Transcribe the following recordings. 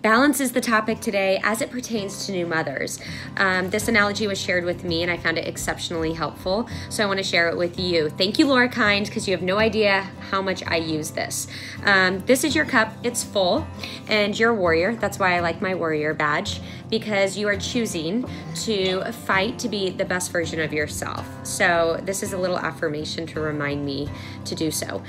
Balance is the topic today as it pertains to new mothers. This analogy was shared with me and I found it exceptionally helpful, so I want to share it with you. Thank you, Laura Kind, because you have no idea how much I use this. This is your cup, it's full, and you're a warrior. That's why I like my warrior badge, because you are choosing to fight to be the best version of yourself. So this is a little affirmation to remind me to do so.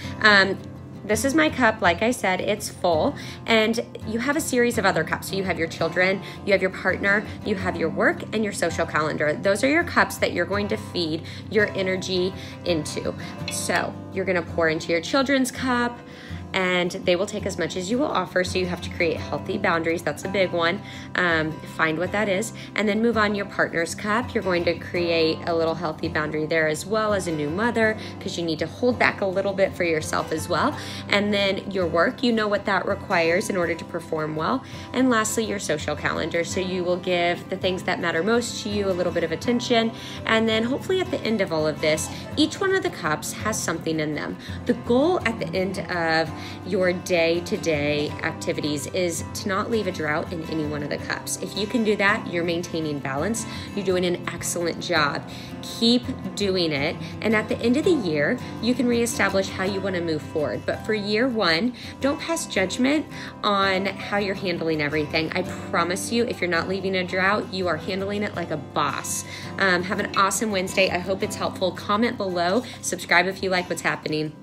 This is my cup, like I said, it's full, and you have a series of other cups. So you have your children, you have your partner, you have your work, and your social calendar. Those are your cups that you're going to feed your energy into. So you're gonna pour into your children's cup, and they will take as much as you will offer, so you have to create healthy boundaries. That's a big one. Find what that is, and then move on your partner's cup. You're going to create a little healthy boundary there as well as a new mother, because you need to hold back a little bit for yourself as well. And then your work, you know what that requires in order to perform well. And lastly, your social calendar. So you will give the things that matter most to you a little bit of attention. And then hopefully at the end of all of this, each one of the cups has something in them. The goal at the end of your day-to-day activities is to not leave a drought in any one of the cups. If you can do that, you're maintaining balance. You're doing an excellent job. Keep doing it. And at the end of the year, you can reestablish how you want to move forward. But for year one, don't pass judgment on how you're handling everything. I promise you, if you're not leaving a drought, you are handling it like a boss. Have an awesome Wednesday. I hope it's helpful. Comment below. Subscribe if you like what's happening.